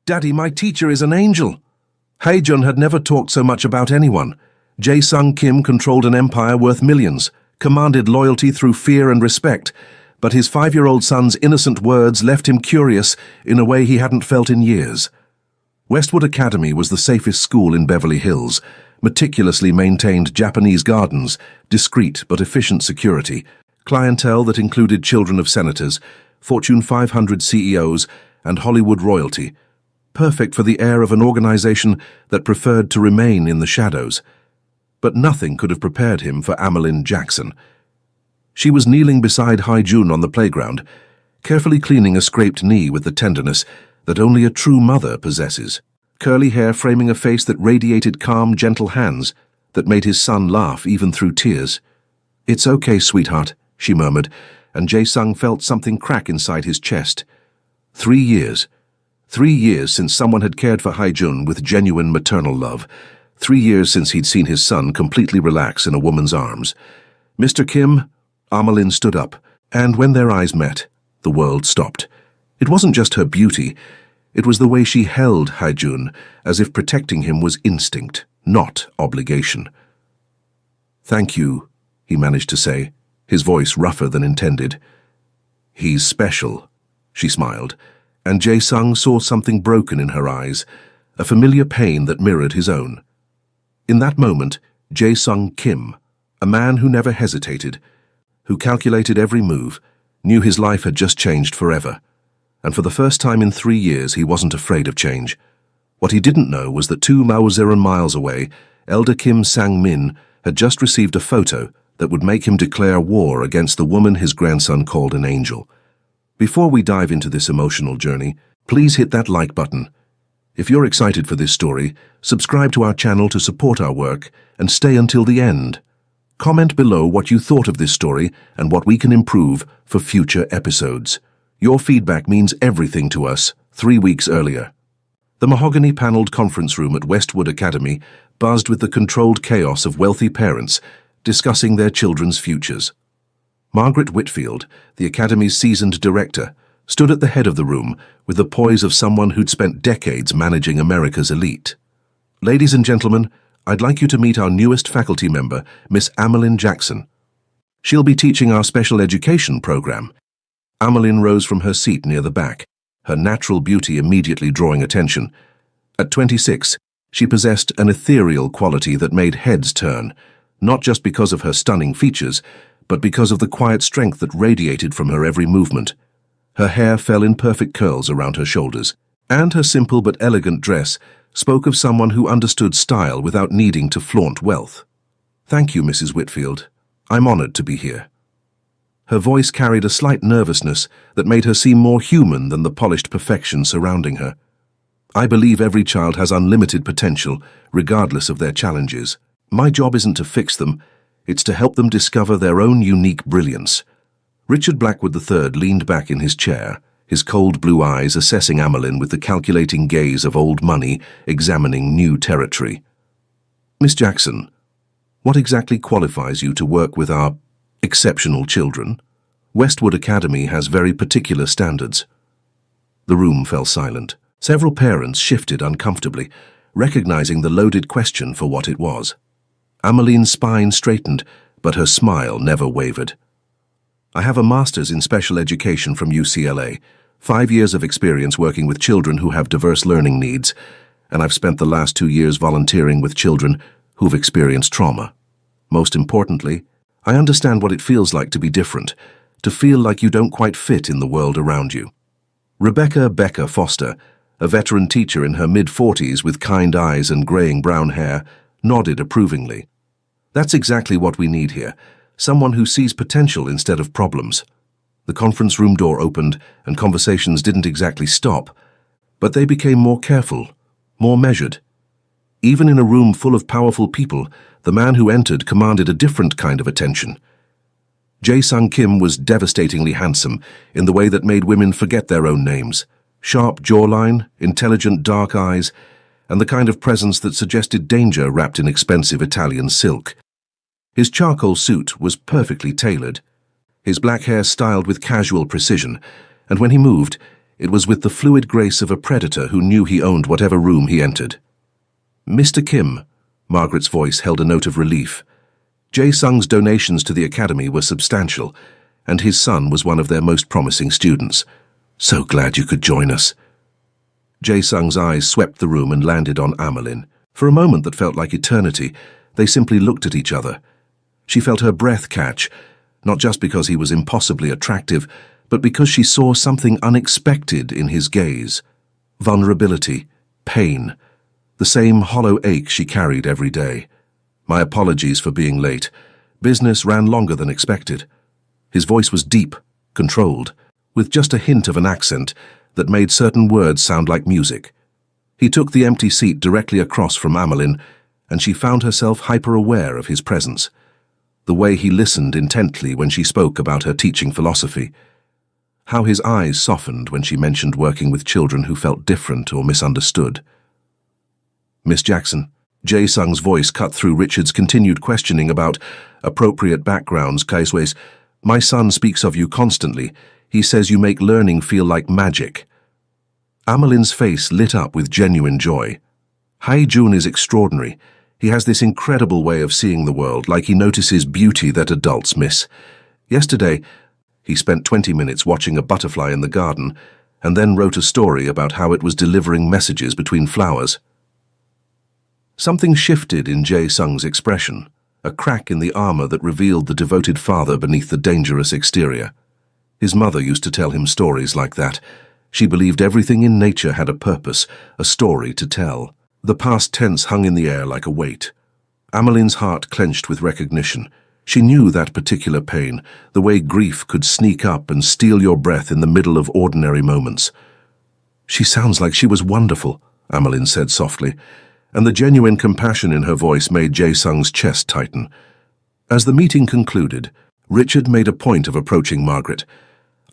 Daddy, my teacher is an angel. Haejun had never talked so much about anyone. Jae-sung Kim controlled an empire worth millions, commanded loyalty through fear and respect, but his 5-year-old son's innocent words left him curious in a way he hadn't felt in years. Westwood Academy was the safest school in Beverly Hills, meticulously maintained Japanese gardens, discreet but efficient security, clientele that included children of senators, Fortune 500 CEOs, and Hollywood royalty, perfect for the air of an organization that preferred to remain in the shadows. But nothing could have prepared him for Amelin Jackson. She was kneeling beside Haejun on the playground, carefully cleaning a scraped knee with the tenderness that only a true mother possesses, curly hair framing a face that radiated calm, gentle hands that made his son laugh even through tears. "It's okay, sweetheart," she murmured, and Jae-sung felt something crack inside his chest. 3 years. 3 years since someone had cared for Haejun with genuine maternal love. 3 years since he'd seen his son completely relax in a woman's arms. "Mr. Kim," Amelin stood up, and when their eyes met, the world stopped. It wasn't just her beauty, it was the way she held Haejun, as if protecting him was instinct, not obligation. "Thank you," he managed to say, his voice rougher than intended. "He's special," she smiled, and Jae-sung saw something broken in her eyes, a familiar pain that mirrored his own. In that moment, Jae-sung Kim, a man who never hesitated, who calculated every move, knew his life had just changed forever. And for the first time in 3 years, he wasn't afraid of change. What he didn't know was that 2 miles away, Elder Kim Sang-min had just received a photo that would make him declare war against the woman his grandson called an angel. Before we dive into this emotional journey, please hit that like button. If you're excited for this story, subscribe to our channel to support our work and stay until the end. Comment below what you thought of this story and what we can improve for future episodes. Your feedback means everything to us 3 weeks earlier. The mahogany-paneled conference room at Westwood Academy buzzed with the controlled chaos of wealthy parents discussing their children's futures. Margaret Whitfield, the Academy's seasoned director, stood at the head of the room with the poise of someone who'd spent decades managing America's elite. "Ladies and gentlemen, I'd like you to meet our newest faculty member, Miss Amelin Jackson. She'll be teaching our special education program." Amelin rose from her seat near the back, her natural beauty immediately drawing attention. At 26, she possessed an ethereal quality that made heads turn, not just because of her stunning features, but because of the quiet strength that radiated from her every movement. Her hair fell in perfect curls around her shoulders, and her simple but elegant dress spoke of someone who understood style without needing to flaunt wealth. "Thank you, Mrs. Whitfield. I'm honored to be here." Her voice carried a slight nervousness that made her seem more human than the polished perfection surrounding her. "I believe every child has unlimited potential, regardless of their challenges. My job isn't to fix them, it's to help them discover their own unique brilliance." Richard Blackwood III leaned back in his chair, his cold blue eyes assessing Amelin with the calculating gaze of old money examining new territory. "Miss Jackson, what exactly qualifies you to work with our exceptional children? Westwood Academy has very particular standards." The room fell silent. Several parents shifted uncomfortably, recognizing the loaded question for what it was. Amelin's spine straightened, but her smile never wavered. "I have a master's in special education from UCLA, 5 years of experience working with children who have diverse learning needs, and I've spent the last 2 years volunteering with children who've experienced trauma. Most importantly, I understand what it feels like to be different, to feel like you don't quite fit in the world around you." Rebecca Becker Foster, a veteran teacher in her mid-40s with kind eyes and graying brown hair, nodded approvingly. "That's exactly what we need here, someone who sees potential instead of problems." The conference room door opened, and conversations didn't exactly stop, but they became more careful, more measured. Even in a room full of powerful people, the man who entered commanded a different kind of attention. Jae-sung Kim was devastatingly handsome in the way that made women forget their own names. Sharp jawline, intelligent dark eyes, and the kind of presence that suggested danger wrapped in expensive Italian silk. His charcoal suit was perfectly tailored, his black hair styled with casual precision, and when he moved, It was with the fluid grace of a predator who knew he owned whatever room he entered. "Mr. Kim," Margaret's voice held a note of relief. Jae-sung's donations to the academy were substantial, and his son was one of their most promising students. "So glad you could join us." Jae-sung's eyes swept the room and landed on Amelin. For a moment that felt like eternity, they simply looked at each other. She felt her breath catch, not just because he was impossibly attractive, but because she saw something unexpected in his gaze. Vulnerability, pain, the same hollow ache she carried every day. "My apologies for being late. Business ran longer than expected." His voice was deep, controlled, with just a hint of an accent that made certain words sound like music. He took the empty seat directly across from Amelin, and she found herself hyper-aware of his presence. The way he listened intently when she spoke about her teaching philosophy. How his eyes softened when she mentioned working with children who felt different or misunderstood. "Miss Jackson," Jae-sung's voice cut through Richard's continued questioning about appropriate backgrounds. "Kaisways, my son speaks of you constantly. He says you make learning feel like magic." Amelin's face lit up with genuine joy. Hae-jun is extraordinary. He has this incredible way of seeing the world, like he notices beauty that adults miss. Yesterday, he spent 20 minutes watching a butterfly in the garden, and then wrote a story about how it was delivering messages between flowers. Something shifted in Jae-sung's expression, a crack in the armor that revealed the devoted father beneath the dangerous exterior. His mother used to tell him stories like that. She believed everything in nature had a purpose, a story to tell. The past tense hung in the air like a weight. Amelin's heart clenched with recognition. She knew that particular pain, the way grief could sneak up and steal your breath in the middle of ordinary moments. "She sounds like she was wonderful," Amelin said softly, and the genuine compassion in her voice made Jae-sung's chest tighten. As the meeting concluded, Richard made a point of approaching Margaret.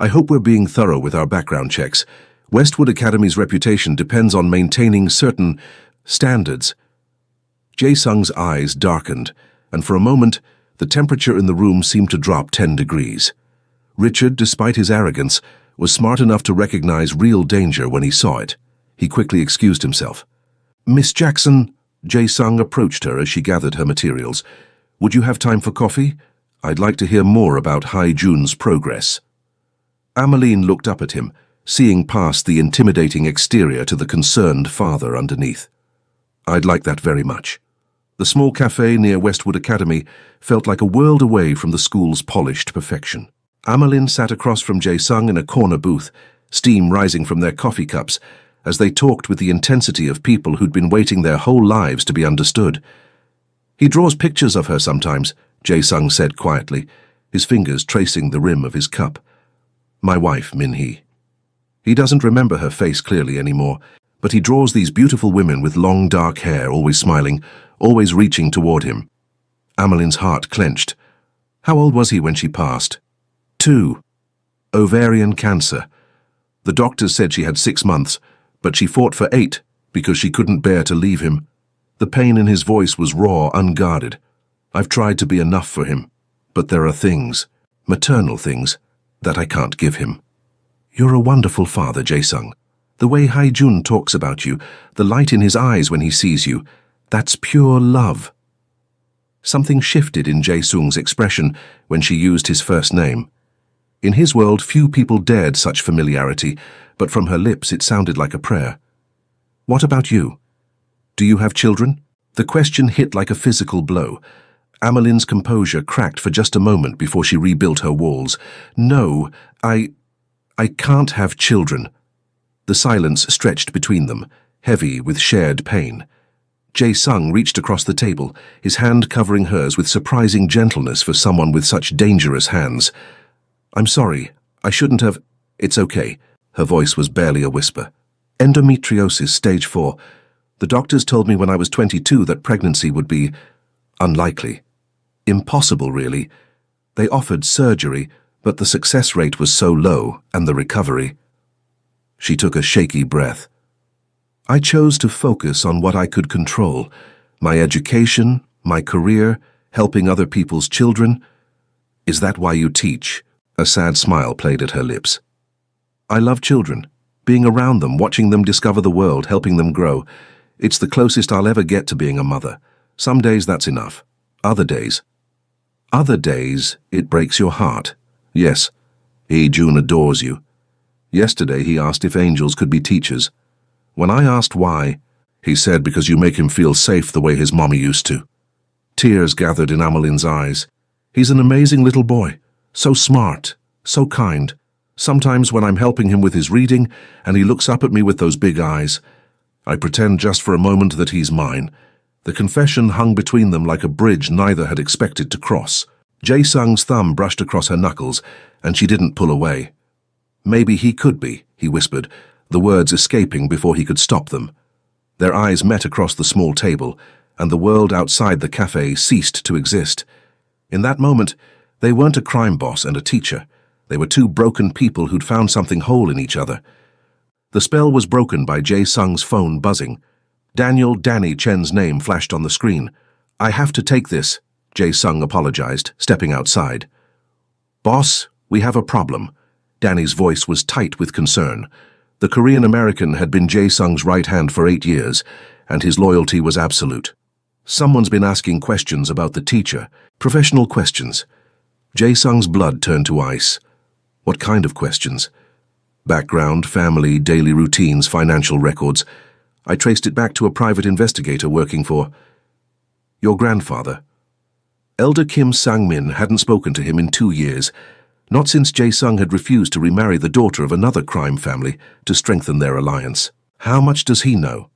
"I hope we're being thorough with our background checks. Westwood Academy's reputation depends on maintaining certain standards." Jae-sung's eyes darkened, and for a moment, the temperature in the room seemed to drop 10 degrees. Richard, despite his arrogance, was smart enough to recognize real danger when he saw it. He quickly excused himself. "Miss Jackson," Jae-sung approached her as she gathered her materials. "Would you have time for coffee? I'd like to hear more about Hae-jun's progress." Amelin looked up at him, seeing past the intimidating exterior to the concerned father underneath. "I'd like that very much." The small cafe near Westwood Academy felt like a world away from the school's polished perfection. Amelin sat across from Jae-sung in a corner booth, steam rising from their coffee cups, as they talked with the intensity of people who'd been waiting their whole lives to be understood. "He draws pictures of her sometimes," Jae-sung said quietly, his fingers tracing the rim of his cup. "My wife, Min-hee. He doesn't remember her face clearly anymore, but he draws these beautiful women with long dark hair, always smiling, always reaching toward him." Amelin's heart clenched. How old was he when she passed? 2. Ovarian cancer. The doctors said she had 6 months, but she fought for 8 because she couldn't bear to leave him. The pain in his voice was raw, unguarded. "I've tried to be enough for him, but there are things, maternal things, that I can't give him." "You're a wonderful father, Jae-sung. The way Hae-jun talks about you, the light in his eyes when he sees you, that's pure love." Something shifted in Jae-sung's expression when she used his first name. In his world, few people dared such familiarity, but from her lips it sounded like a prayer. "What about you? Do you have children?" The question hit like a physical blow. Amelin's composure cracked for just a moment before she rebuilt her walls. "No, I can't have children." The silence stretched between them, heavy with shared pain. Jae-sung reached across the table, his hand covering hers with surprising gentleness for someone with such dangerous hands. "I'm sorry, I shouldn't have—" "It's okay." Her voice was barely a whisper. "Endometriosis, stage 4. The doctors told me when I was 22 that pregnancy would be unlikely. Impossible, really. They offered surgery, but the success rate was so low, and the recovery." She took a shaky breath. "I chose to focus on what I could control. My education, my career, helping other people's children. Is that why you teach?" A sad smile played at her lips. "I love children. Being around them, watching them discover the world, helping them grow. It's the closest I'll ever get to being a mother. Some days that's enough. Other days, it breaks your heart. Yes, June adores you. Yesterday he asked if angels could be teachers. When I asked why, he said because you make him feel safe the way his mommy used to. Tears gathered in Amelin's eyes. He's an amazing little boy, so smart, so kind. Sometimes when I'm helping him with his reading and he looks up at me with those big eyes, I pretend just for a moment that he's mine. The confession hung between them like a bridge neither had expected to cross. Jae-sung's thumb brushed across her knuckles, and she didn't pull away. Maybe he could be, he whispered, the words escaping before he could stop them. Their eyes met across the small table, and the world outside the cafe ceased to exist. In that moment, they weren't a crime boss and a teacher. They were two broken people who'd found something whole in each other. The spell was broken by Jae-sung's phone buzzing. Danny Chen's name flashed on the screen. I have to take this, Jae-sung apologized, stepping outside. Boss, we have a problem. Danny's voice was tight with concern. The Korean-American had been Jae-sung's right hand for 8 years, and his loyalty was absolute. Someone's been asking questions about the teacher, professional questions. Jae-sung's blood turned to ice. What kind of questions? Background, family, daily routines, financial records. I traced it back to a private investigator working for your grandfather. Elder Kim Sang-min hadn't spoken to him in 2 years, not since Jae-sung had refused to remarry the daughter of another crime family to strengthen their alliance. How much does he know?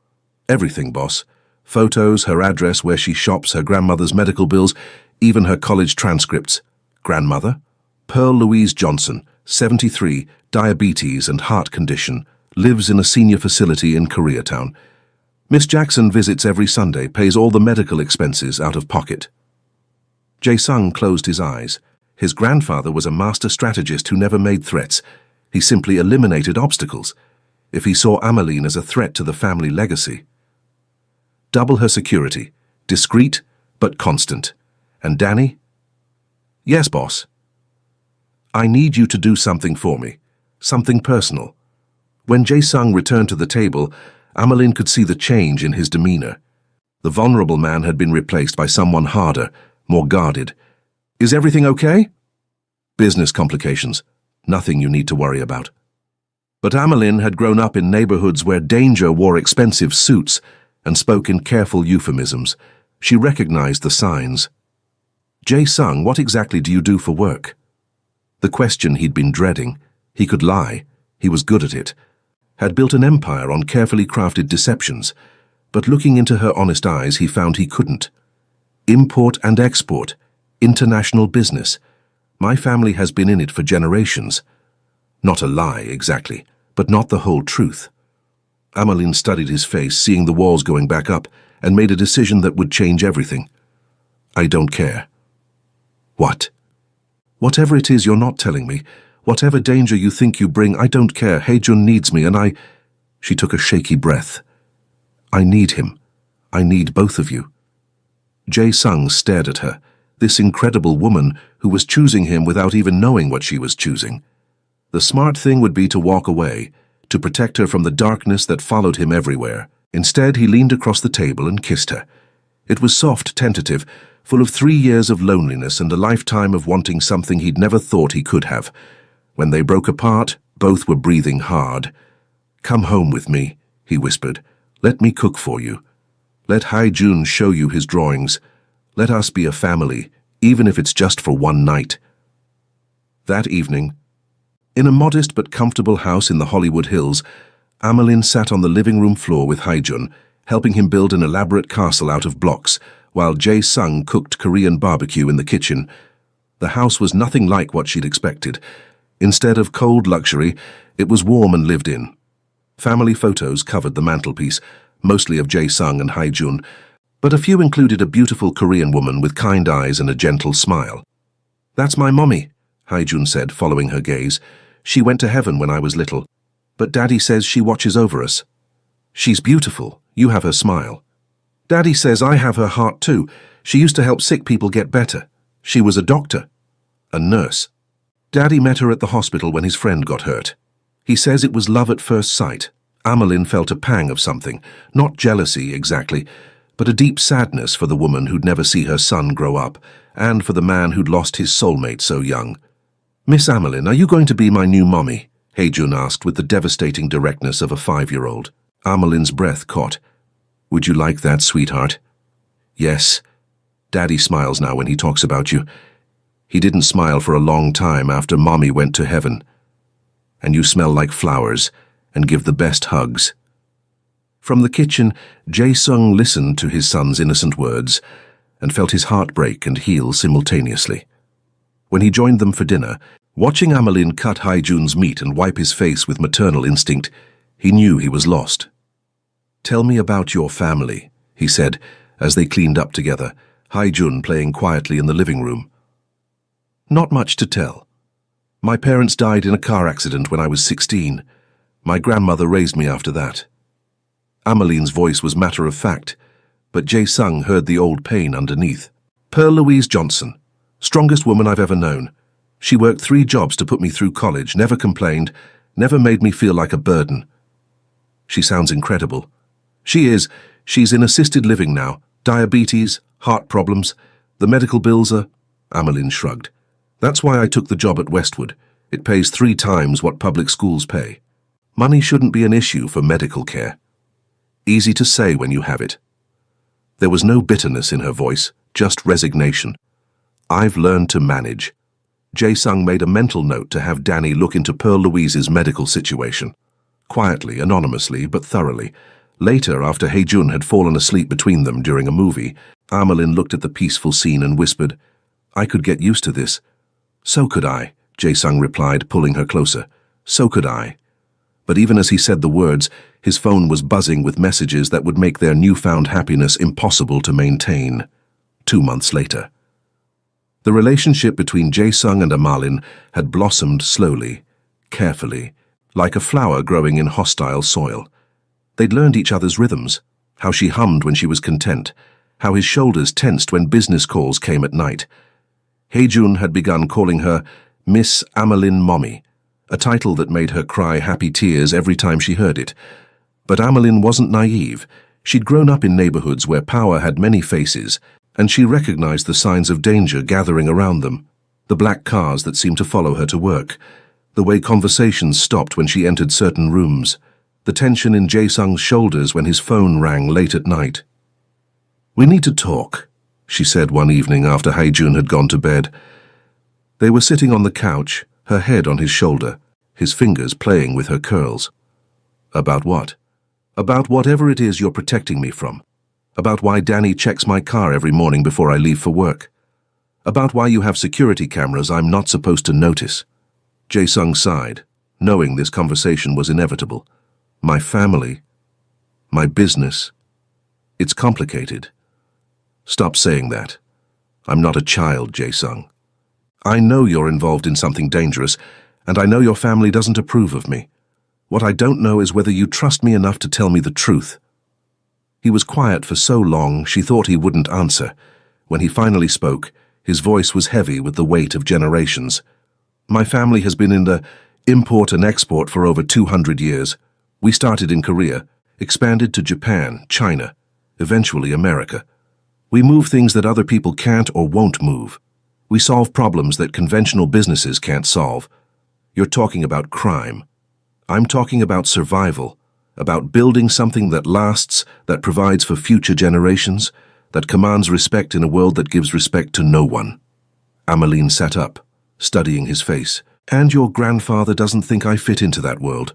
Everything, boss. Photos, her address, where she shops, her grandmother's medical bills, even her college transcripts. Grandmother? Pearl Louise Johnson, 73, diabetes and heart condition, lives in a senior facility in Koreatown. Miss Jackson visits every Sunday, pays all the medical expenses out of pocket. Jae-sung closed his eyes. His grandfather was a master strategist who never made threats. He simply eliminated obstacles. If he saw Ameline as a threat to the family legacy. Double her security, discreet but constant. And Danny? Yes, boss. I need you to do something for me, something personal. When Jae-sung returned to the table, Ameline could see the change in his demeanor. The vulnerable man had been replaced by someone harder, more guarded. Is everything okay? Business complications. Nothing you need to worry about. But Ameline had grown up in neighborhoods where danger wore expensive suits and spoke in careful euphemisms. She recognized the signs. Jae-sung, what exactly do you do for work? The question he'd been dreading. He could lie. He was good at it. Had built an empire on carefully crafted deceptions. But looking into her honest eyes, he found he couldn't. Import and export. International business. My family has been in it for generations. Not a lie, exactly, but not the whole truth. Ameline studied his face, seeing the walls going back up, and made a decision that would change everything. I don't care. What? Whatever it is you're not telling me, whatever danger you think you bring, I don't care. Haejun needs me, and She took a shaky breath. I need him. I need both of you. Jae-sung stared at her, this incredible woman who was choosing him without even knowing what she was choosing. The smart thing would be to walk away, to protect her from the darkness that followed him everywhere. Instead, he leaned across the table and kissed her. It was soft, tentative, full of 3 years of loneliness and a lifetime of wanting something he'd never thought he could have. When they broke apart, both were breathing hard. Come home with me, he whispered. Let me cook for you. Let Haejun show you his drawings. Let us be a family, even if it's just for one night. That evening, in a modest but comfortable house in the Hollywood Hills, Ameline sat on the living room floor with Haejun, helping him build an elaborate castle out of blocks, while Jae-sung cooked Korean barbecue in the kitchen. The house was nothing like what she'd expected. Instead of cold luxury, it was warm and lived in. Family photos covered the mantelpiece, mostly of Jae-sung and Haejun, but a few included a beautiful Korean woman with kind eyes and a gentle smile. That's my mommy, Haejun said, following her gaze. She went to heaven when I was little, but Daddy says she watches over us. She's beautiful. You have her smile. Daddy says I have her heart too. She used to help sick people get better. She was a doctor, a nurse. Daddy met her at the hospital when his friend got hurt. He says it was love at first sight. Amelin felt a pang of something, not jealousy exactly, but a deep sadness for the woman who'd never see her son grow up, and for the man who'd lost his soulmate so young. "Miss Amelin, are you going to be my new mommy?" Haejun asked with the devastating directness of a 5-year-old. Amelin's breath caught. "Would you like that, sweetheart?" "Yes. Daddy smiles now when he talks about you. He didn't smile for a long time after Mommy went to heaven. And you smell like flowers and give the best hugs." From the kitchen, Jae-sung listened to his son's innocent words and felt his heart break and heal simultaneously. When he joined them for dinner, watching Amelin cut Haejun's meat and wipe his face with maternal instinct, he knew he was lost. "Tell me about your family," he said, as they cleaned up together, Haejun playing quietly in the living room. "Not much to tell. My parents died in a car accident when I was 16. My grandmother raised me after that." Amelin's voice was matter-of-fact, but Jae-sung heard the old pain underneath. "Pearl Louise Johnson, strongest woman I've ever known. She worked 3 jobs to put me through college, never complained, never made me feel like a burden. She sounds incredible. She's in assisted living now. Diabetes, heart problems, the medical bills are—" Amelin shrugged. "That's why I took the job at Westwood. It pays 3 times what public schools pay. Money shouldn't be an issue for medical care. Easy to say when you have it." There was no bitterness in her voice, just resignation. "I've learned to manage." Jae-sung made a mental note to have Danny look into Pearl Louise's medical situation. Quietly, anonymously, but thoroughly. Later, after Haejun had fallen asleep between them during a movie, Amelin looked at the peaceful scene and whispered, "I could get used to this." "So could I," Jae-sung replied, pulling her closer. "So could I." But even as he said the words, his phone was buzzing with messages that would make their newfound happiness impossible to maintain. 2 months later. The relationship between Jae-sung and Amelin had blossomed slowly, carefully, like a flower growing in hostile soil. They'd learned each other's rhythms, how she hummed when she was content, how his shoulders tensed when business calls came at night. Haejun had begun calling her Miss Amelin Mommy, a title that made her cry happy tears every time she heard it. But Amelin wasn't naive. She'd grown up in neighborhoods where power had many faces, and she recognized the signs of danger gathering around them. The black cars that seemed to follow her to work, the way conversations stopped when she entered certain rooms, the tension in Jae-sung's shoulders when his phone rang late at night. "We need to talk," she said one evening after Haejun had gone to bed. They were sitting on the couch, her head on his shoulder, his fingers playing with her curls. "About what?" "About whatever it is you're protecting me from. About why Danny checks my car every morning before I leave for work. About why you have security cameras I'm not supposed to notice." Jae-sung sighed, knowing this conversation was inevitable. "My family, my business, it's complicated." "Stop saying that. I'm not a child, Jae-sung. I know you're involved in something dangerous, and I know your family doesn't approve of me. What I don't know is whether you trust me enough to tell me the truth." He was quiet for so long she thought he wouldn't answer. When he finally spoke, his voice was heavy with the weight of generations. "My family has been in the import and export for over 200 years. We started in Korea, expanded to Japan, China, eventually America. We move things that other people can't or won't move. We solve problems that conventional businesses can't solve. You're talking about crime. I'm talking about survival, about building something that lasts, that provides for future generations, that commands respect in a world that gives respect to no one." Amelin sat up, studying his face. "And your grandfather doesn't think I fit into that world."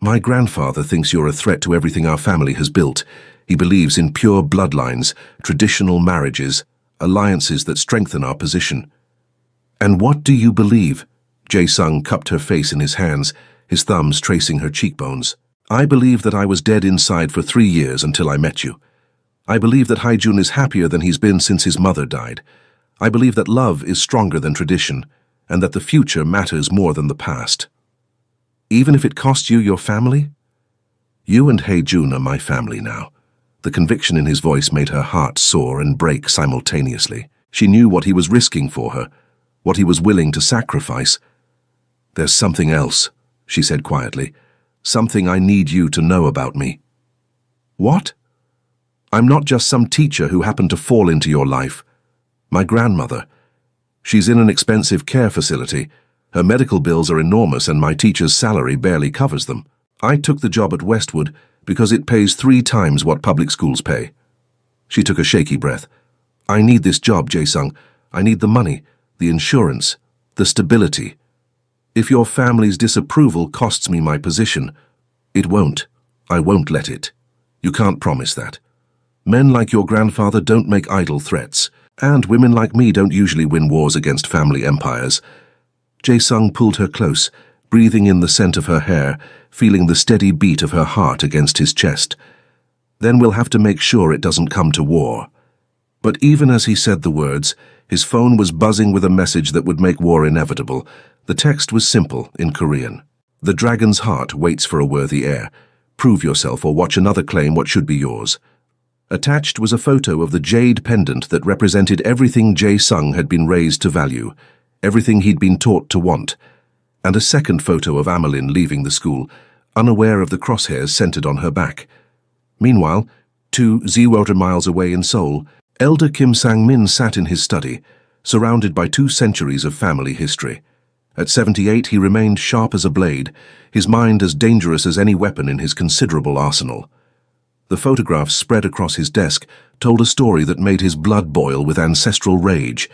"My grandfather thinks you're a threat to everything our family has built. He believes in pure bloodlines, traditional marriages, alliances that strengthen our position." "And what do you believe?" Jae-sung cupped her face in his hands, his thumbs tracing her cheekbones. "I believe that I was dead inside for 3 years until I met you. I believe that Haejun is happier than he's been since his mother died. I believe that love is stronger than tradition, and that the future matters more than the past. Even if it costs you your family? You and Haejun are my family now." The conviction in his voice made her heart soar and break simultaneously. She knew what he was risking for her, what he was willing to sacrifice. "There's something else," she said quietly. "Something I need you to know about me." "What?" "I'm not just some teacher who happened to fall into your life. My grandmother. She's in an expensive care facility. Her medical bills are enormous and my teacher's salary barely covers them. I took the job at Westwood because it pays 3 times what public schools pay." She took a shaky breath. "I need this job, Jae-sung. I need the money, the insurance, the stability. If your family's disapproval costs me my position, it won't. I won't let it. You can't promise that. Men like your grandfather don't make idle threats, and women like me don't usually win wars against family empires." Jae-sung pulled her close, breathing in the scent of her hair, feeling the steady beat of her heart against his chest. "Then we'll have to make sure it doesn't come to war." But even as he said the words, his phone was buzzing with a message that would make war inevitable. The text was simple, in Korean. "The dragon's heart waits for a worthy heir. Prove yourself or watch another claim what should be yours." Attached was a photo of the jade pendant that represented everything Jae-sung had been raised to value, everything he'd been taught to want, and a second photo of Amelin leaving the school, unaware of the crosshairs centered on her back. Meanwhile, 200 miles away in Seoul, elder Kim Sang-min sat in his study, surrounded by 2 centuries of family history. At 78, he remained sharp as a blade, his mind as dangerous as any weapon in his considerable arsenal. The photographs spread across his desk told a story that made his blood boil with ancestral rage.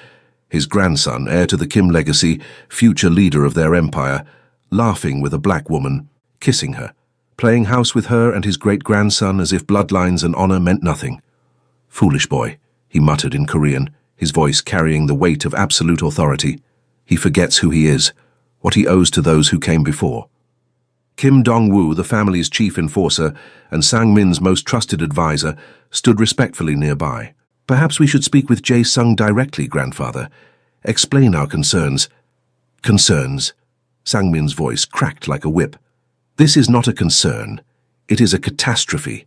His grandson, heir to the Kim legacy, future leader of their empire, laughing with a black woman, kissing her, playing house with her and his great-grandson as if bloodlines and honor meant nothing. "Foolish boy," he muttered in Korean, his voice carrying the weight of absolute authority. "He forgets who he is, what he owes to those who came before." Kim Dong-woo, the family's chief enforcer and Sang-min's most trusted advisor, stood respectfully nearby. "Perhaps we should speak with Jae-sung directly, grandfather. Explain our concerns." "Concerns?" Sang-min's voice cracked like a whip. "This is not a concern. It is a catastrophe.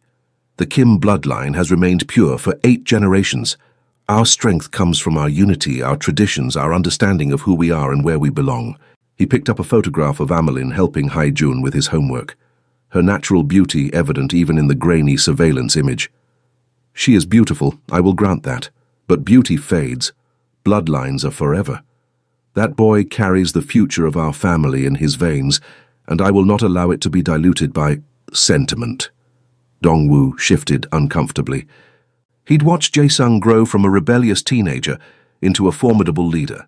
The Kim bloodline has remained pure for 8 generations. Our strength comes from our unity, our traditions, our understanding of who we are and where we belong." He picked up a photograph of Amelin helping Hae-jun with his homework, her natural beauty evident even in the grainy surveillance image. "She is beautiful, I will grant that, but beauty fades. Bloodlines are forever. That boy carries the future of our family in his veins, and I will not allow it to be diluted by sentiment." Dong-woo shifted uncomfortably. He'd watched Jae-sung grow from a rebellious teenager into a formidable leader,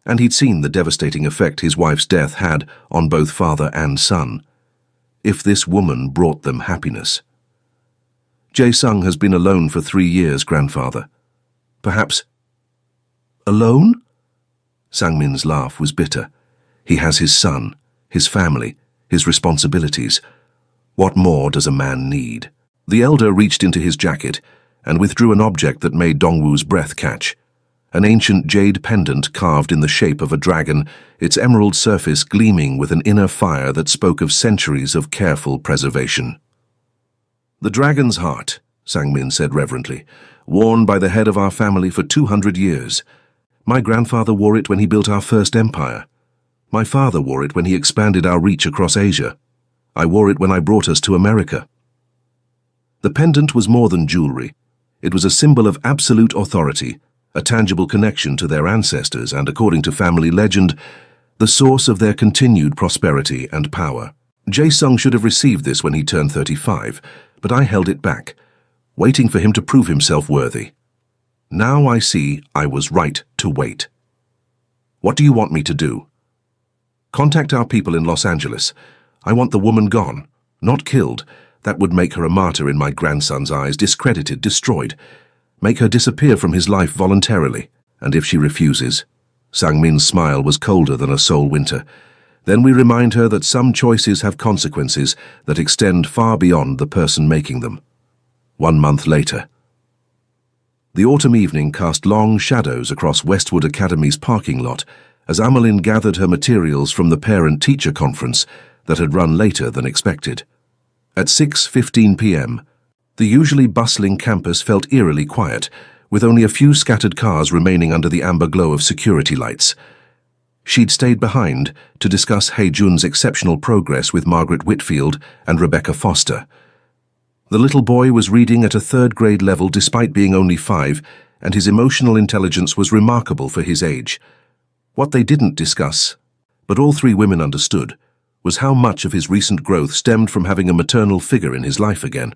and he'd seen the devastating effect his wife's death had on both father and son. If this woman brought them happiness. "Jae-sung has been alone for 3 years, grandfather. Perhaps—" "Alone?" Sang-min's laugh was bitter. "He has his son, his family, his responsibilities. What more does a man need?" The elder reached into his jacket and withdrew an object that made Dong-woo's breath catch. An ancient jade pendant carved in the shape of a dragon, its emerald surface gleaming with an inner fire that spoke of centuries of careful preservation. "The dragon's heart," Sang-min said reverently, "worn by the head of our family for 200 years. My grandfather wore it when he built our first empire. My father wore it when he expanded our reach across Asia. I wore it when I brought us to America." The pendant was more than jewelry. It was a symbol of absolute authority, a tangible connection to their ancestors and, according to family legend, the source of their continued prosperity and power. Jae-sung should have received this when he turned 35, but I held it back, waiting for him to prove himself worthy. Now I see I was right to wait. "What do you want me to do?" "Contact our people in Los Angeles. I want the woman gone, not killed. That would make her a martyr in my grandson's eyes, discredited, destroyed. Make her disappear from his life voluntarily. And if she refuses—" Sang-min's smile was colder than a Seoul winter. "Then we remind her that some choices have consequences that extend far beyond the person making them." 1 month later. The autumn evening cast long shadows across Westwood Academy's parking lot as Amelin gathered her materials from the parent-teacher conference that had run later than expected. At 6:15 p.m., the usually bustling campus felt eerily quiet, with only a few scattered cars remaining under the amber glow of security lights. She'd stayed behind to discuss Hae-jun's exceptional progress with Margaret Whitfield and Rebecca Foster. The little boy was reading at a third-grade level despite being only 5, and his emotional intelligence was remarkable for his age. What they didn't discuss, but all 3 women understood, was how much of his recent growth stemmed from having a maternal figure in his life again.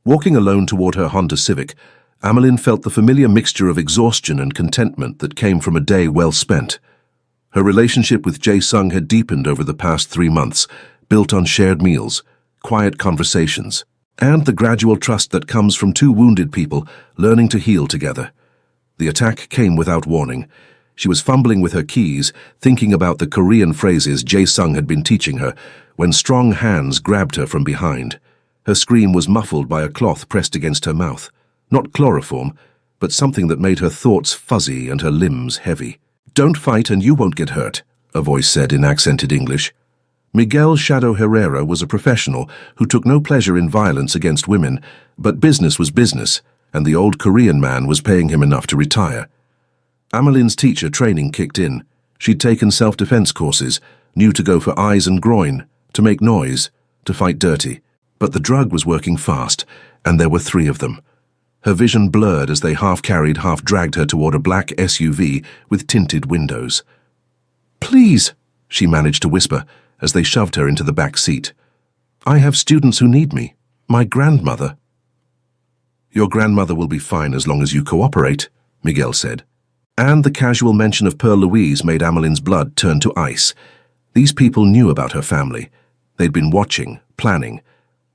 Walking alone toward her Honda Civic, Amelin felt the familiar mixture of exhaustion and contentment that came from a day well spent. Her relationship with Jae-sung had deepened over the past 3 months, built on shared meals, quiet conversations, and the gradual trust that comes from 2 wounded people learning to heal together. The attack came without warning. She was fumbling with her keys, thinking about the Korean phrases Jae-sung had been teaching her, when strong hands grabbed her from behind. Her scream was muffled by a cloth pressed against her mouth. Not chloroform, but something that made her thoughts fuzzy and her limbs heavy. "Don't fight and you won't get hurt," a voice said in accented English. Miguel Shadow Herrera was a professional who took no pleasure in violence against women, but business was business, and the old Korean man was paying him enough to retire. Amelin's teacher training kicked in. She'd taken self-defense courses, knew to go for eyes and groin, to make noise, to fight dirty. But the drug was working fast, and there were 3 of them. Her vision blurred as they half-carried, half-dragged her toward a black SUV with tinted windows. "Please," she managed to whisper as they shoved her into the back seat. "I have students who need me. My grandmother." "Your grandmother will be fine as long as you cooperate," Miguel said. And the casual mention of Pearl Louise made Amelin's blood turn to ice. These people knew about her family. They'd been watching, planning.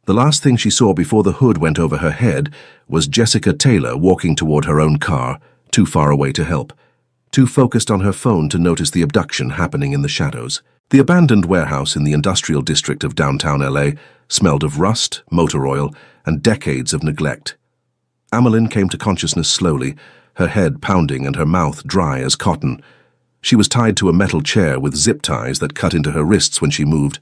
The last thing she saw before the hood went over her head was Jessica Taylor walking toward her own car, too far away to help, too focused on her phone to notice the abduction happening in the shadows. The abandoned warehouse in the industrial district of downtown LA smelled of rust, motor oil, and decades of neglect. Amelin came to consciousness slowly, her head pounding and her mouth dry as cotton. She was tied to a metal chair with zip ties that cut into her wrists when she moved.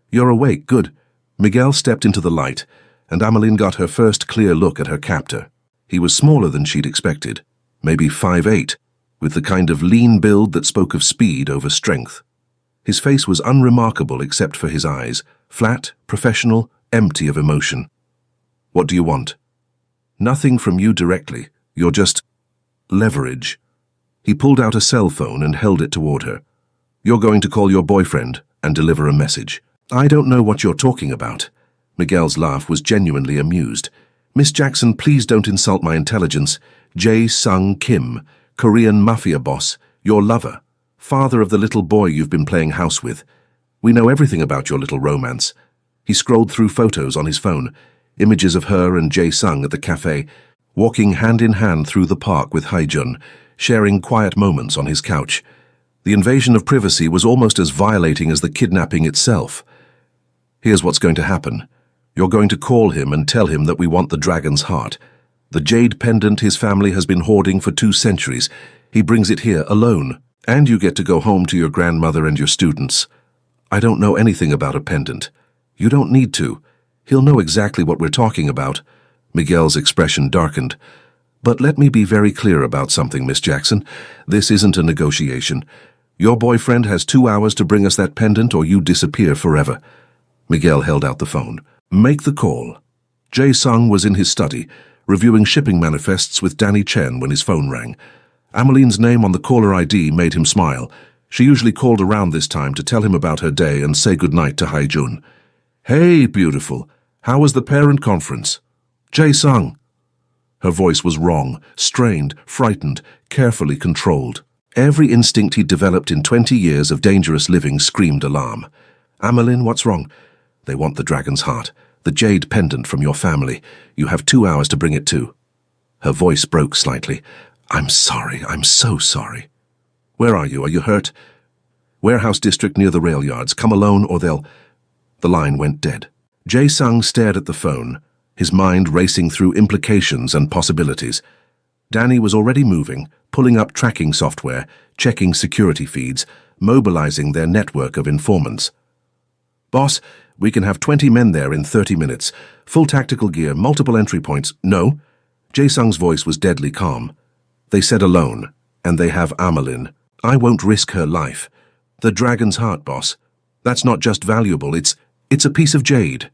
"You're awake, good." Miguel stepped into the light, and Amelin got her first clear look at her captor. He was smaller than she'd expected, maybe 5'8", with the kind of lean build that spoke of speed over strength. His face was unremarkable except for his eyes, flat, professional, empty of emotion. "What do you want?" "Nothing from you directly. You're just leverage." He pulled out a cell phone and held it toward her. "You're going to call your boyfriend and deliver a message." "I don't know what you're talking about." Miguel's laugh was genuinely amused. "Miss Jackson, please don't insult my intelligence. Jae-sung Kim, Korean Mafia boss, your lover, father of the little boy you've been playing house with. We know everything about your little romance." He scrolled through photos on his phone, images of her and Jae-sung at the cafe, walking hand-in-hand through the park with Hae-jun, sharing quiet moments on his couch. The invasion of privacy was almost as violating as the kidnapping itself. "Here's what's going to happen. You're going to call him and tell him that we want the dragon's heart. The jade pendant his family has been hoarding for 2 centuries. He brings it here alone, and you get to go home to your grandmother and your students. I don't know anything about a pendant. You don't need to. He'll know exactly what we're talking about." Miguel's expression darkened. "But let me be very clear about something, Miss Jackson. This isn't a negotiation. Your boyfriend has 2 hours to bring us that pendant or you disappear forever." Miguel held out the phone. "Make the call." Jae-sung was in his study, reviewing shipping manifests with Danny Chen when his phone rang. Amelin's name on the caller ID made him smile. She usually called around this time to tell him about her day and say goodnight to Hae-jun. "Hey, beautiful. How was the parent conference?" "Jae-sung." Her voice was wrong, strained, frightened, carefully controlled. Every instinct he'd developed in 20 years of dangerous living screamed alarm. "Amelin, what's wrong?" "They want the dragon's heart, the jade pendant from your family. You have 2 hours to bring it to." Her voice broke slightly. "I'm sorry, I'm so sorry." "Where are you? Are you hurt?" "Warehouse district near the rail yards. Come alone or they'll—" The line went dead. Jae-sung stared at the phone, his mind racing through implications and possibilities. Danny was already moving, pulling up tracking software, checking security feeds, mobilizing their network of informants. "Boss, we can have 20 men there in 30 minutes. Full tactical gear, multiple entry points." "No." Jae-sung's voice was deadly calm. "They said alone, and they have Amelin." I won't risk her life. The dragon's heart, boss. That's not just valuable, it's a piece of jade.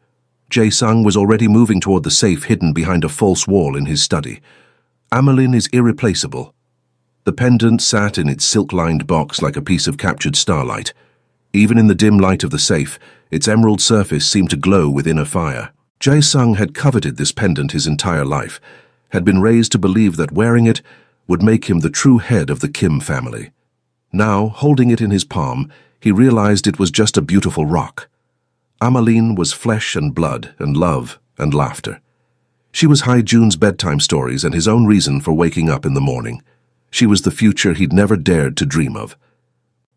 Jae-sung was already moving toward the safe hidden behind a false wall in his study. Amelin is irreplaceable. The pendant sat in its silk-lined box like a piece of captured starlight. Even in the dim light of the safe, its emerald surface seemed to glow within a fire. Jae-sung had coveted this pendant his entire life, had been raised to believe that wearing it would make him the true head of the Kim family. Now, holding it in his palm, he realized it was just a beautiful rock. Amelin was flesh and blood and love and laughter. She was Hae-jun's bedtime stories and his own reason for waking up in the morning. She was the future he'd never dared to dream of.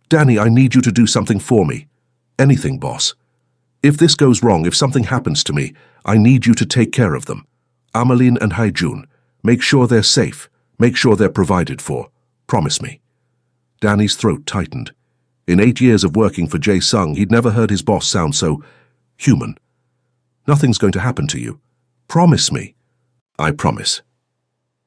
Danny, I need you to do something for me. Anything, boss. If this goes wrong, if something happens to me, I need you to take care of them. Amelin and Hae-jun, make sure they're safe. Make sure they're provided for. Promise me. Danny's throat tightened. In 8 years of working for Jae-sung, he'd never heard his boss sound so human. Nothing's going to happen to you. Promise me. I promise.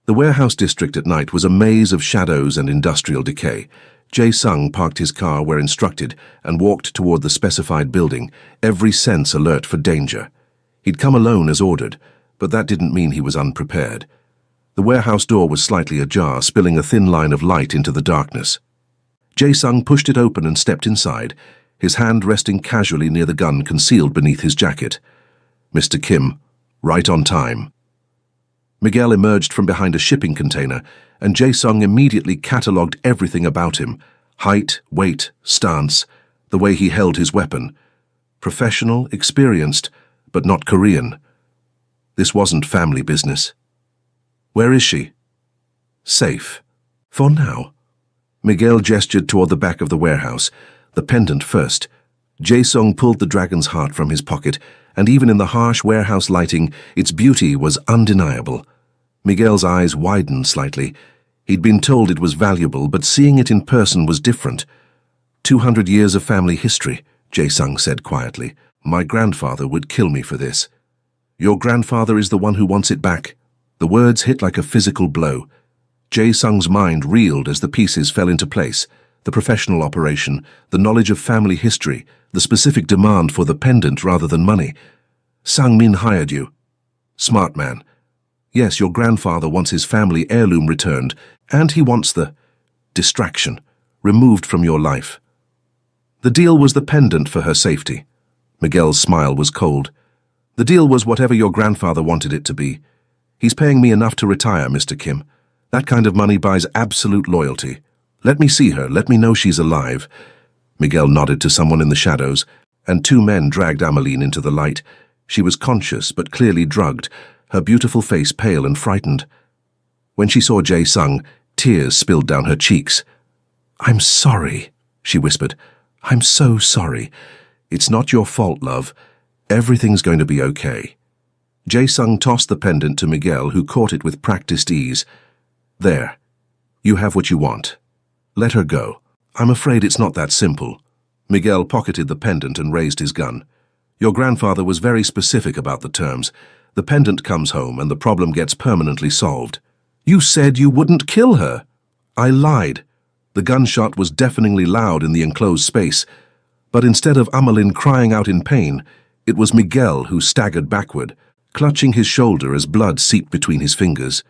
The warehouse district at night was a maze of shadows and industrial decay. Jae-sung parked his car where instructed and walked toward the specified building, every sense alert for danger. He'd come alone as ordered, but that didn't mean he was unprepared. The warehouse door was slightly ajar, spilling a thin line of light into the darkness. Jae-sung pushed it open and stepped inside, his hand resting casually near the gun concealed beneath his jacket. Mr. Kim, right on time. Miguel emerged from behind a shipping container, and Jae-sung immediately catalogued everything about him: height, weight, stance, the way he held his weapon. Professional, experienced, but not Korean. This wasn't family business. Where is she? Safe. For now. Miguel gestured toward the back of the warehouse, the pendant first. Jae-sung pulled the dragon's heart from his pocket, and even in the harsh warehouse lighting, its beauty was undeniable. Miguel's eyes widened slightly. He'd been told it was valuable, but seeing it in person was different. 200 years of family history, Jae-sung said quietly. My grandfather would kill me for this. Your grandfather is the one who wants it back. The words hit like a physical blow. Jae-sung's mind reeled as the pieces fell into place. The professional operation, the knowledge of family history, the specific demand for the pendant rather than money. Sang-min hired you. Smart man. Yes, your grandfather wants his family heirloom returned, and he wants the distraction removed from your life. The deal was the pendant for her safety. Miguel's smile was cold. The deal was whatever your grandfather wanted it to be. He's paying me enough to retire, Mr. Kim. That kind of money buys absolute loyalty. Let me see her, let me know she's alive. Miguel nodded to someone in the shadows, and 2 men dragged Amelin into the light. She was conscious, but clearly drugged, her beautiful face pale and frightened. When she saw Jae-sung, tears spilled down her cheeks. I'm sorry, she whispered. I'm so sorry. It's not your fault, love. Everything's going to be okay. Jae-sung tossed the pendant to Miguel, who caught it with practiced ease. There. You have what you want. Let her go. I'm afraid it's not that simple. Miguel pocketed the pendant and raised his gun. Your grandfather was very specific about the terms. The pendant comes home and the problem gets permanently solved. You said you wouldn't kill her. I lied. The gunshot was deafeningly loud in the enclosed space. But instead of Amelin crying out in pain, it was Miguel who staggered backward, clutching his shoulder as blood seeped between his fingers.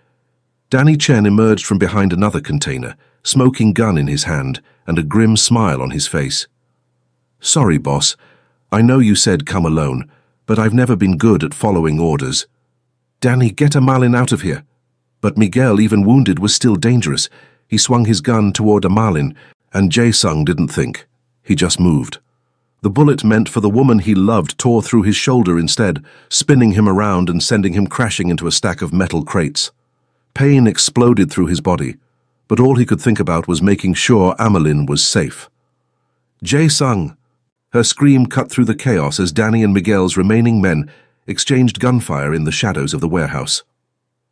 Danny Chen emerged from behind another container, smoking gun in his hand and a grim smile on his face. Sorry, boss. I know you said come alone, but I've never been good at following orders. Danny, get Amelin out of here. But Miguel, even wounded, was still dangerous. He swung his gun toward Amelin, and Jae-sung didn't think. He just moved. The bullet meant for the woman he loved tore through his shoulder instead, spinning him around and sending him crashing into a stack of metal crates. Pain exploded through his body, but all he could think about was making sure Amelin was safe. Jae-sung! Her scream cut through the chaos as Danny and Miguel's remaining men exchanged gunfire in the shadows of the warehouse.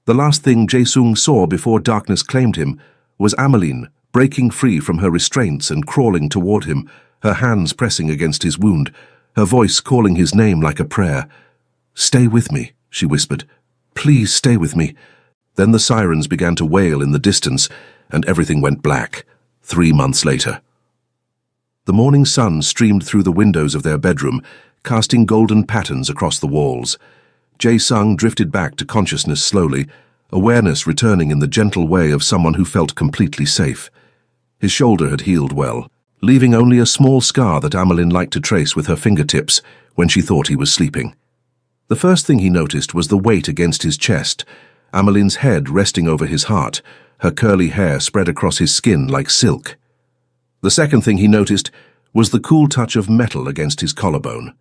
The last thing Jae-sung saw before darkness claimed him was Amelin breaking free from her restraints and crawling toward him, her hands pressing against his wound, her voice calling his name like a prayer. Stay with me, she whispered. Please stay with me. Then the sirens began to wail in the distance, and everything went black. 3 months later. The morning sun streamed through the windows of their bedroom, casting golden patterns across the walls. Jae-sung drifted back to consciousness slowly, awareness returning in the gentle way of someone who felt completely safe. His shoulder had healed well, leaving only a small scar that Amelin liked to trace with her fingertips when she thought he was sleeping. The first thing he noticed was the weight against his chest, Amelin's head resting over his heart, her curly hair spread across his skin like silk. The second thing he noticed was the cool touch of metal against his collarbone.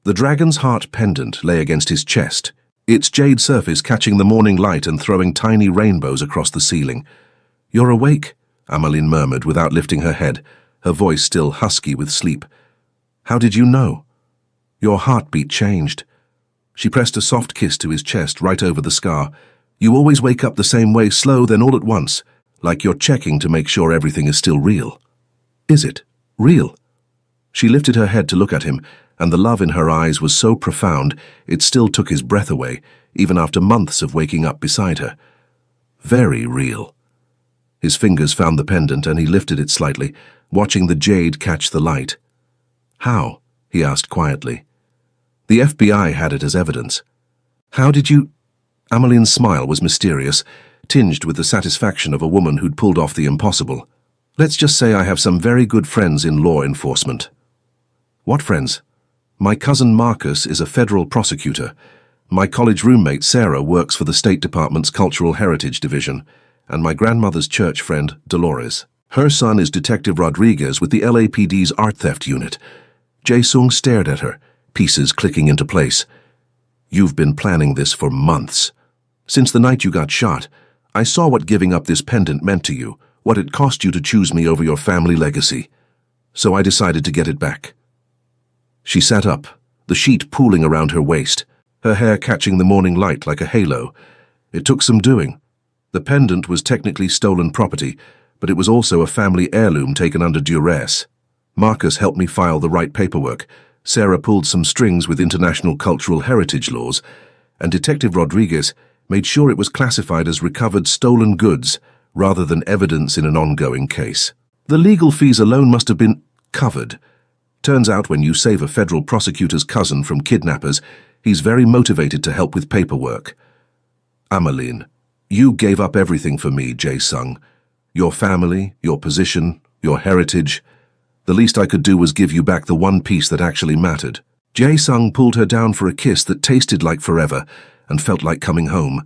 The dragon's heart pendant lay against his chest, its jade surface catching the morning light and throwing tiny rainbows across the ceiling. "You're awake," Amelin murmured without lifting her head, her voice still husky with sleep. "How did you know?" "Your heartbeat changed." She pressed a soft kiss to his chest right over the scar. "You always wake up the same way, slow, then all at once, like you're checking to make sure everything is still real." "Is it? Real?" She lifted her head to look at him, and the love in her eyes was so profound it still took his breath away, even after months of waking up beside her. "Very real." His fingers found the pendant and he lifted it slightly, watching the jade catch the light. "How?" he asked quietly. "The FBI had it as evidence." "How did you—" Amelin's smile was mysterious, tinged with the satisfaction of a woman who'd pulled off the impossible. "Let's just say I have some very good friends in law enforcement." "What friends?" "My cousin Marcus is a federal prosecutor. My college roommate Sarah works for the State Department's Cultural Heritage Division, and my grandmother's church friend Dolores. Her son is Detective Rodriguez with the LAPD's art theft unit." Jae-sung stared at her, pieces clicking into place. "You've been planning this for months. Since the night you got shot, I saw what giving up this pendant meant to you, what it cost you to choose me over your family legacy. So I decided to get it back." She sat up, the sheet pooling around her waist, her hair catching the morning light like a halo. It took some doing. The pendant was technically stolen property, but it was also a family heirloom taken under duress. Marcus helped me file the right paperwork. Sarah pulled some strings with international cultural heritage laws, and Detective Rodriguez made sure it was classified as recovered stolen goods rather than evidence in an ongoing case. The legal fees alone must have been covered. Turns out when you save a federal prosecutor's cousin from kidnappers, he's very motivated to help with paperwork. "Amelin, you gave up everything for me, Jae-sung. Your family, your position, your heritage. The least I could do was give you back the one piece that actually mattered." Jae-sung pulled her down for a kiss that tasted like forever and felt like coming home.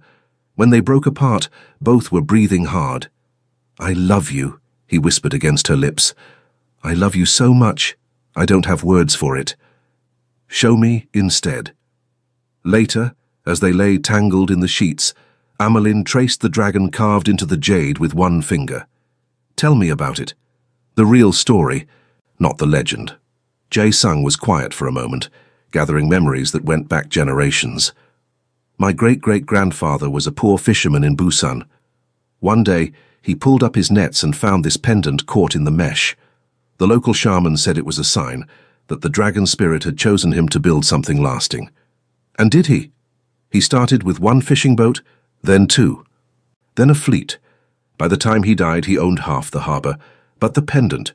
When they broke apart, both were breathing hard. "I love you," he whispered against her lips. "I love you so much. I don't have words for it. Show me instead." Later, as they lay tangled in the sheets, Amelin traced the dragon carved into the jade with one finger. "Tell me about it. The real story, not the legend." Jae-sung was quiet for a moment, gathering memories that went back generations. "My great-great-grandfather was a poor fisherman in Busan. One day, he pulled up his nets and found this pendant caught in the mesh. The local shaman said it was a sign that the dragon spirit had chosen him to build something lasting. And did he? He started with one fishing boat, then 2, then a fleet. By the time he died, he owned half the harbor. But the pendant,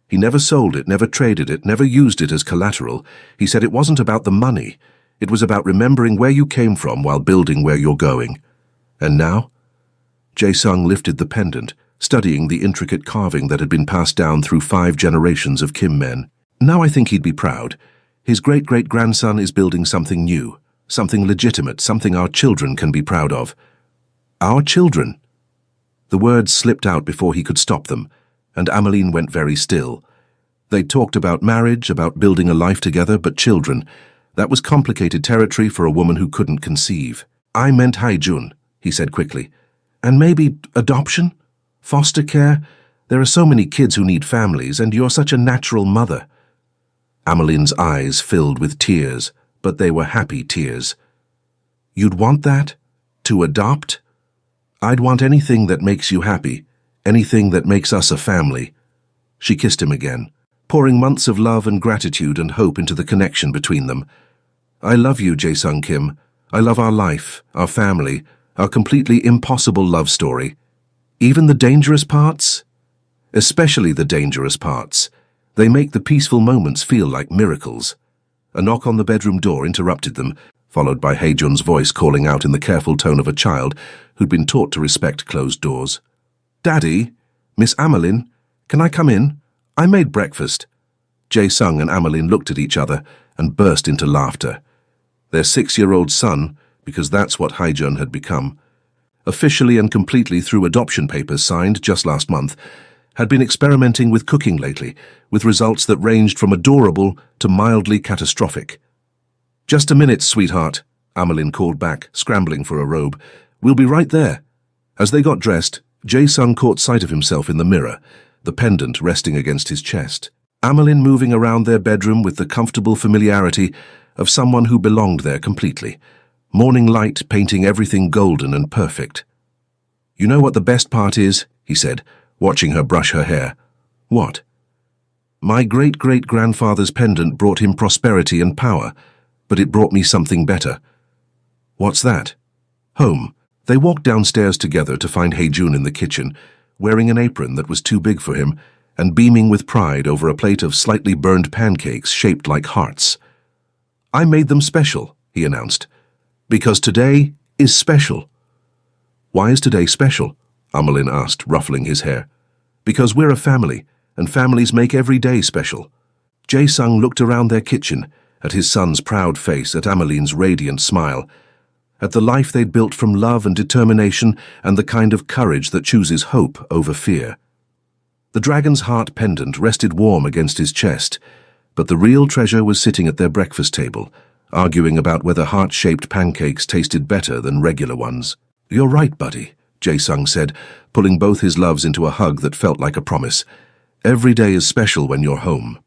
he never sold it, never traded it, never used it as collateral. He said it wasn't about the money. It was about remembering where you came from while building where you're going. And now?" Jae-sung lifted the pendant, studying the intricate carving that had been passed down through 5 generations of Kim men. "Now I think he'd be proud. His great-great-grandson is building something new, something legitimate, something our children can be proud of." "Our children?" The words slipped out before he could stop them, and Amelin went very still. They talked about marriage, about building a life together, but children, that was complicated territory for a woman who couldn't conceive. "I meant Haejun," he said quickly. "And maybe adoption? Foster care? There are so many kids who need families, and you're such a natural mother." Amelin's eyes filled with tears, but they were happy tears. "You'd want that? To adopt?" "I'd want anything that makes you happy, anything that makes us a family." She kissed him again, pouring months of love and gratitude and hope into the connection between them. "I love you, Jae-sung Kim. I love our life, our family, our completely impossible love story. Even the dangerous parts?" especially the dangerous parts. They make the peaceful moments feel like miracles. A knock on the bedroom door interrupted them, followed by Haejun's voice calling out in the careful tone of a child who'd been taught to respect closed doors. "Daddy? Miss Amelin? Can I come in? I made breakfast." Jae-sung and Amelin looked at each other and burst into laughter. Their 6-year-old son, because that's what Haejun had become, officially and completely through adoption papers signed just last month, had been experimenting with cooking lately, with results that ranged from adorable to mildly catastrophic. "Just a minute, sweetheart," Amelin called back, scrambling for a robe. "We'll be right there." As they got dressed, Jae-sung caught sight of himself in the mirror, the pendant resting against his chest. Amelin moving around their bedroom with the comfortable familiarity of someone who belonged there completely, morning light painting everything golden and perfect. "You know what the best part is?" he said, watching her brush her hair. "What?" "My great-great-grandfather's pendant brought him prosperity and power, but it brought me something better." "What's that?" "Home." They walked downstairs together to find Haejun in the kitchen, wearing an apron that was too big for him, and beaming with pride over a plate of slightly burned pancakes shaped like hearts. "I made them special," he announced, "because today is special." "Why is today special?" Amelin asked, ruffling his hair. "Because we're a family, and families make every day special." Jae-sung looked around their kitchen, at his son's proud face, at Amelin's radiant smile, at the life they'd built from love and determination and the kind of courage that chooses hope over fear. The dragon's heart pendant rested warm against his chest, but the real treasure was sitting at their breakfast table, arguing about whether heart-shaped pancakes tasted better than regular ones. "You're right, buddy," Jae-sung said, pulling both his loves into a hug that felt like a promise. "Every day is special when you're home."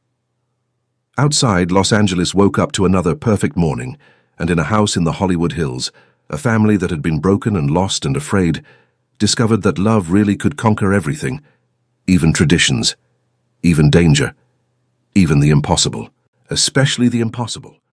Outside, Los Angeles woke up to another perfect morning, and in a house in the Hollywood Hills, a family that had been broken and lost and afraid discovered that love really could conquer everything, even traditions, even danger, even the impossible, especially the impossible.